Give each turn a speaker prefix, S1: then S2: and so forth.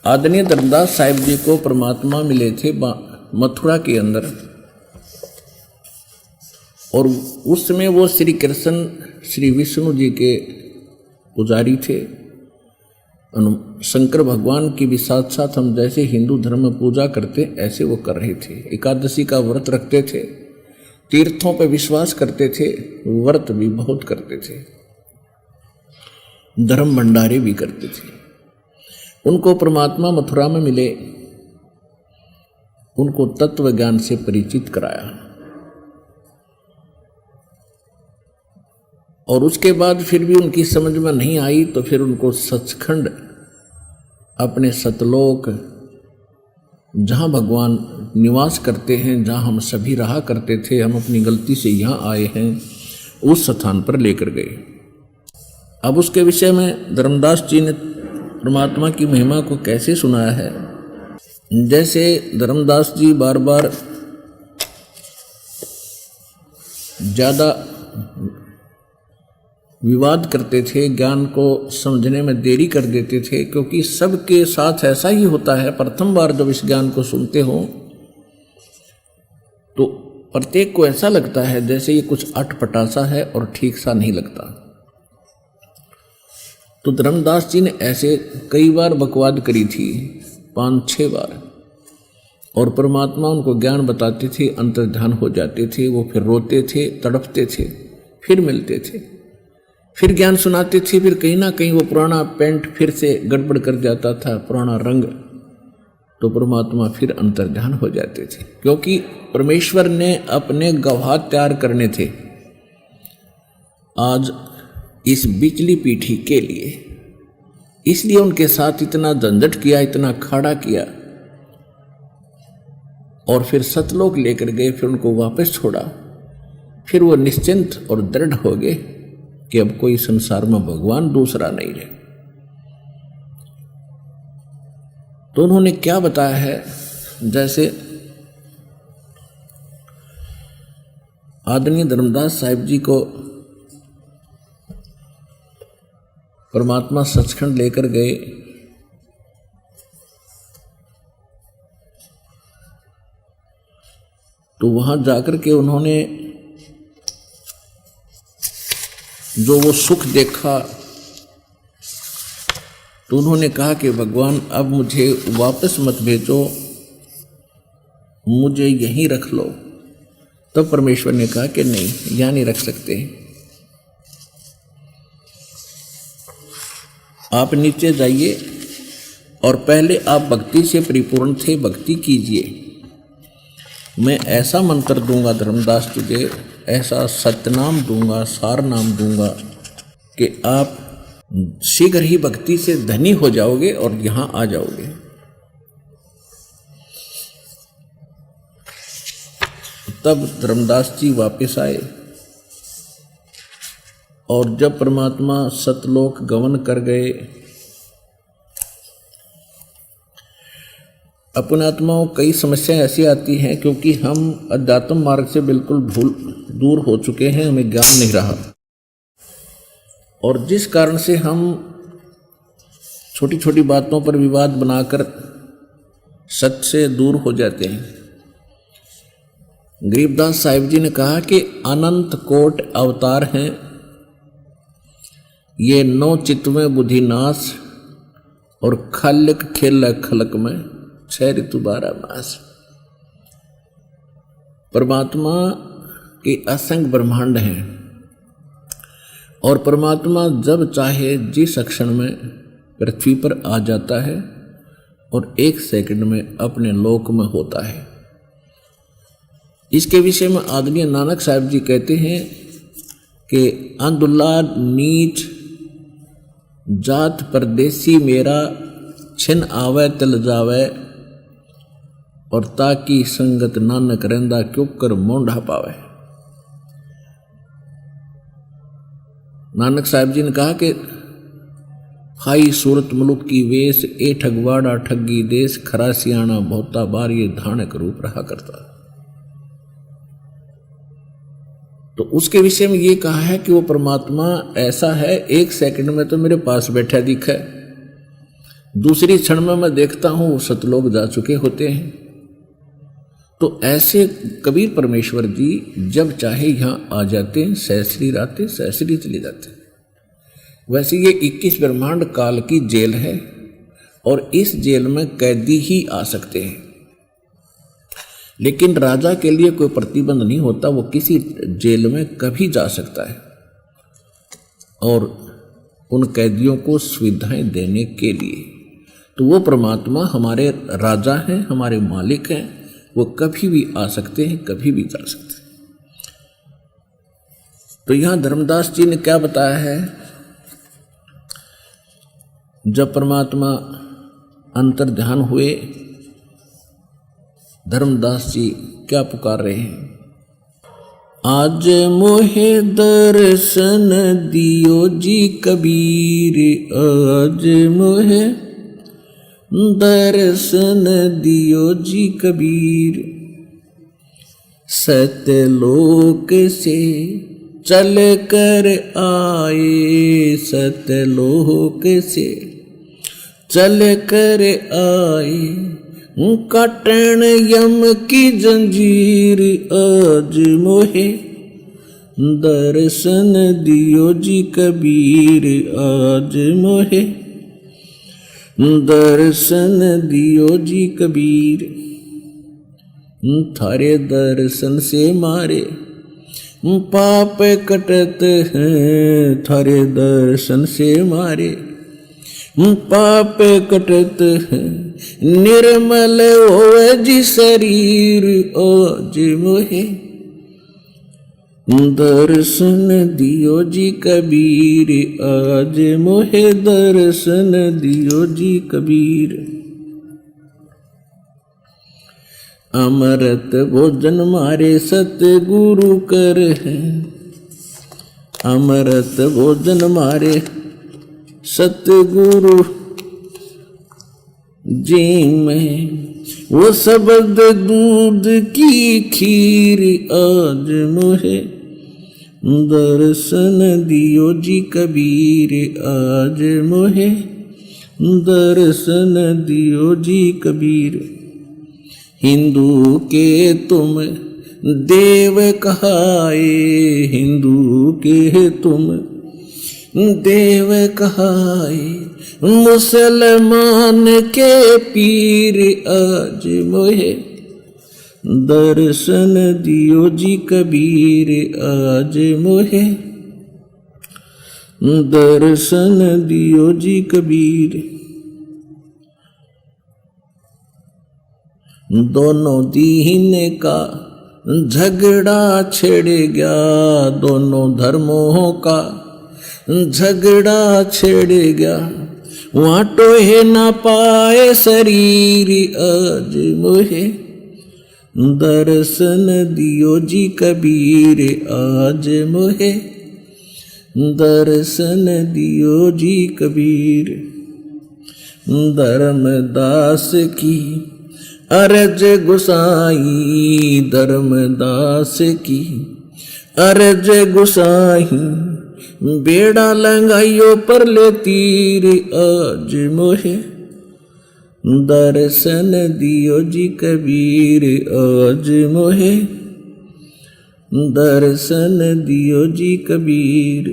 S1: आदरणीय धर्मदास साहिब जी को परमात्मा मिले थे मथुरा के अंदर, और उस समय वो श्री कृष्ण श्री विष्णु जी के पुजारी थे। शंकर भगवान की भी साथ साथ हम जैसे हिंदू धर्म में पूजा करते ऐसे वो कर रहे थे। एकादशी का व्रत रखते थे, तीर्थों पर विश्वास करते थे, व्रत भी बहुत करते थे, धर्म भंडारे भी करते थे। उनको परमात्मा मथुरा में मिले, उनको तत्व ज्ञान से परिचित कराया, और उसके बाद फिर भी उनकी समझ में नहीं आई तो फिर उनको सचखंड अपने सतलोक जहाँ भगवान निवास करते हैं, जहाँ हम सभी रहा करते थे, हम अपनी गलती से यहाँ आए हैं, उस स्थान पर लेकर गए। अब उसके विषय में धर्मदास जी ने परमात्मा की महिमा को कैसे सुनाया है। जैसे धर्मदास जी बार बार ज़्यादा विवाद करते थे, ज्ञान को समझने में देरी कर देते थे, क्योंकि सबके साथ ऐसा ही होता है। प्रथम बार जब इस ज्ञान को सुनते हो तो प्रत्येक को ऐसा लगता है जैसे ये कुछ अटपटा सा है और ठीक सा नहीं लगता। तो धर्मदास जी ने ऐसे कई बार बकवाद करी थी, 5-6 बार, और परमात्मा उनको ज्ञान बताते थे, अंतर्ध्यान हो जाते थे, वो फिर रोते थे, तड़पते थे, फिर मिलते थे, फिर ज्ञान सुनाते थे, फिर कहीं ना कहीं वो पुराना पेंट फिर से गड़बड़ कर जाता था, पुराना रंग, तो परमात्मा फिर अंतर्ध्यान हो जाते थे, क्योंकि परमेश्वर ने अपने गवाह तैयार करने थे आज इस बिचली पीढ़ी के लिए। इसलिए उनके साथ इतना झंझट किया, इतना खाड़ा किया, और फिर सतलोक लेकर गए, फिर उनको वापस छोड़ा। फिर वो निश्चिंत और दृढ़ हो गए कि अब कोई संसार में भगवान दूसरा नहीं रहे। तो उन्होंने क्या बताया है, जैसे आदरणीय धर्मदास साहिब जी को परमात्मा सचखंड लेकर गए, तो वहां जाकर के उन्होंने जो वो सुख देखा, तो उन्होंने कहा कि भगवान अब मुझे वापस मत भेजो, मुझे यहीं रख लो। तब परमेश्वर ने कहा कि नहीं, यहाँ नहीं रख सकते, आप नीचे जाइए, और पहले आप भक्ति से परिपूर्ण थे, भक्ति कीजिए। मैं ऐसा मंत्र दूंगा धर्मदास तुझे, ऐसा सतनाम दूंगा, सार नाम दूंगा कि आप शीघ्र ही भक्ति से धनी हो जाओगे और यहां आ जाओगे। तब धर्मदास जी वापस आए, और जब परमात्मा सतलोक गमन कर गए, अपने आत्माओं कई समस्याएं ऐसी आती हैं क्योंकि हम अध्यात्म मार्ग से बिल्कुल दूर हो चुके हैं, हमें ज्ञान नहीं रहा, और जिस कारण से हम छोटी छोटी बातों पर विवाद बनाकर सच से दूर हो जाते हैं। गरीबदास साहिब जी ने कहा कि अनंत कोट अवतार हैं, ये 9 चित्तवें बुद्धिनाश, और खलक खेल खलक में 6 ऋतु 12 मास। परमात्मा के असंख्य ब्रह्मांड हैं, और परमात्मा जब चाहे जिस क्षण में पृथ्वी पर आ जाता है, और 1 सेकंड में अपने लोक में होता है। इसके विषय में आदरणीय नानक साहब जी कहते हैं कि अंधुल्ला नीच जात परदेसी मेरा, छिन आवे तिल जावे, और ताकि संगत नानक रहंदा क्यों कर मोंढा पावे। नानक साहब जी ने कहा कि खाई सूरत मुलुक की वेश, ए ठगवाड़ा ठगी देश, खरा सियाणा बहुता बार ये धानक रूप रहा करता। तो उसके विषय में ये कहा है कि वो परमात्मा ऐसा है, 1 सेकंड में तो मेरे पास बैठा दिखा है, दूसरी क्षण में मैं देखता हूं वो सतलोक जा चुके होते हैं। तो ऐसे कबीर परमेश्वर जी जब चाहे यहाँ आ जाते हैं, सहस्री रातें सहस्री चले जाते हैं। वैसे ये 21 ब्रह्मांड काल की जेल है और इस जेल में कैदी ही आ सकते हैं, लेकिन राजा के लिए कोई प्रतिबंध नहीं होता, वो किसी जेल में कभी जा सकता है। और उन कैदियों को सुविधाएं देने के लिए तो वो परमात्मा हमारे राजा हैं, हमारे मालिक हैं, वो कभी भी आ सकते हैं, कभी भी जा सकते हैं। तो यहां धर्मदास जी ने क्या बताया है, जब परमात्मा अंतर ध्यान हुए, धर्मदास जी क्या पुकार रहे हैं, आज मोहे दर्शन दियो जी कबीर, आज मोहे दर्शन दियो जी कबीर, सतलोक से चल कर आए, सतलोक से चल कर आए, काटन यम की जंजीर, आज मोहे दर्शन दियो जी कबीर, आज मोहे दर्शन दियो जी कबीर, थारे दर्शन से मारे पाप कटत हैं, थारे दर्शन से मारे पाप कटत हैं, निर्मल होवे जी शरीर, आज मोहे दर्शन दियो जी कबीर, आज मोहे दर्शन दियो जी कबीर। अमृत भोजन मारे सतगुरु कर है, अमृत भोजन मारे सतगुरु जी में, वो शब्द दूध की खीर, आज मोहे दर्शन दियो जी कबीर, आज मोहे दर्शन दियो जी कबीर। हिंदू के तुम देव कहाए, हिंदू के तुम देव कहाए, मुसलमान के पीर, आज मोहे दर्शन दियो जी कबीर, आज मोहे दर्शन दियो जी कबीर। दोनों दीन का झगड़ा छिड़ गया, दोनों धर्मों का झगड़ा छिड़ गया, वहाँ टोहे ना पाए शरीर, आज मोहे दर्शन दियो जी कबीर, आज मोहे दर्शन दियो जी कबीर। धर्मदास की अरज गुसाई, धर्मदास की अरज गुसाई, बेड़ा लंगाइयो पर ले तीर, आज मोहे दर्शन दियो जी कबीर, आज मोहे दर्शन दियो जी कबीर।